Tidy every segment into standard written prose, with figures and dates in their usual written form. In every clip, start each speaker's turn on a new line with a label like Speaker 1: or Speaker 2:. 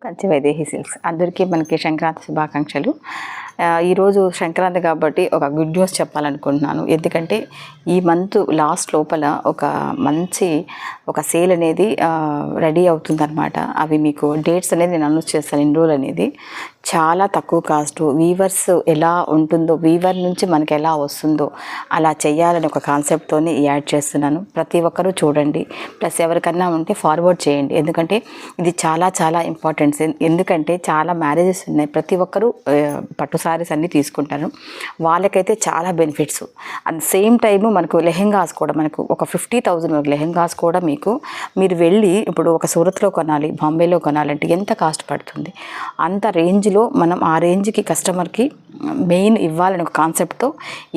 Speaker 1: Kanchi Vaidehi silks అందరికీ మనకి సంక్రాంతి శుభాకాంక్షలు. ఈరోజు సంక్రాంతి కాబట్టి ఒక గుడ్ న్యూస్ చెప్పాలనుకుంటున్నాను. ఎందుకంటే ఈ మంత్ లాస్ట్ లోపల మంచి సేల్ అనేది రెడీ అవుతుందన్నమాట. అవి మీకు డేట్స్ అనేది నేను అనౌన్స్ చేస్తాను. ఎన్ని రోజులు అనేది చాలా తక్కువ కాస్ట్, వీవర్స్ ఎలా ఉంటుందో, వీవర్ నుంచి మనకి ఎలా వస్తుందో అలా చేయాలని ఒక కాన్సెప్ట్తోనే యాడ్ చేస్తున్నాను. ప్రతి ఒక్కరూ చూడండి, ప్లస్ ఎవరికన్నా ఉంటే ఫార్వర్డ్ చేయండి. ఎందుకంటే ఇది చాలా చాలా ఇంపార్టెంట్. ఎందుకంటే చాలా మ్యారేజెస్ ఉన్నాయి, ప్రతి ఒక్కరూ పట్టు సారీస్ అన్నీ తీసుకుంటారు. వాళ్ళకైతే చాలా బెనిఫిట్స్. అట్ సేమ్ టైము మనకు లెహెంగాస్ కూడా, మనకు ఒక 50,000 లెహెంగాస్ కూడా మీరు వెళ్ళి ఇప్పుడు ఒక సూరత్లో కొనాలి, బాంబేలో కొనాలంటే ఎంత కాస్ట్ పడుతుంది. అంత రేంజ్లో మనం ఆ రేంజ్కి కస్టమర్కి మెయిన్ ఇవ్వాలని ఒక కాన్సెప్ట్తో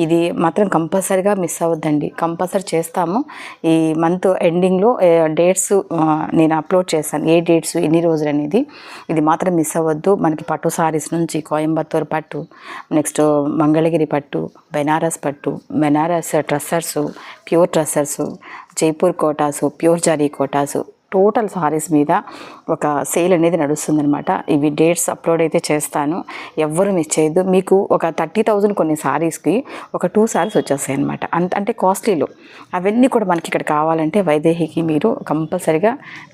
Speaker 1: ఇది మాత్రం కంపల్సరీగా మిస్ అవ్వద్దండి. కంపల్సరీ చేస్తాము. ఈ మంత్ ఎండింగ్లో డేట్స్ నేను అప్లోడ్ చేస్తాను, ఏ డేట్స్ ఎన్ని రోజులు అనేది. ఇది మాత్రం మిస్ అవ్వద్దు. మనకి పట్టు సారీస్ నుంచి కోయంబత్తూర్ పట్టు, నెక్స్ట్ మంగళగిరి పట్టు, బెనారస్ పట్టు, Banaras tussars, pure tussars, Jaipur kotas, pure zari kotas, total saris మీద ఒక సేల్ అనేది నడుస్తుందనమాట. ఇవి డేట్స్ అప్లోడ్ అయితే చేస్తాను, ఎవ్వరూ మిస్ చేయొద్దు. మీకు ఒక 30,000 కొన్ని సారీస్కి ఒక 2 సారీస్ వచ్చేస్తాయి అనమాట. అంటే కాస్ట్లీలో. అవన్నీ కూడా మనకి ఇక్కడ కావాలంటే వైదేహికి మీరు కంపల్సరీగా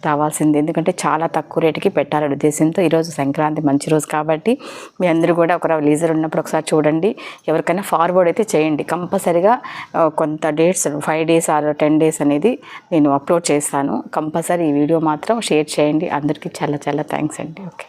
Speaker 1: రావాల్సింది. ఎందుకంటే చాలా తక్కువ రేటుకి పెట్టాలనే ఉద్దేశంతో ఈరోజు సంక్రాంతి మంచి రోజు కాబట్టి మీ అందరూ కూడా ఒక లీజర్ ఉన్నప్పుడు ఒకసారి చూడండి. ఎవరికైనా ఫార్వర్డ్ అయితే చేయండి. కంపల్సరీగా కొంత డేట్స్ 5 days ఆర్ 10 days అనేది నేను అప్లోడ్ చేస్తాను. కంపల్సరీ ఈ వీడియో మాత్రం షేర్ చేయండి. అందరికీ చాలా చాలా థ్యాంక్స్ అండి. ఓకే.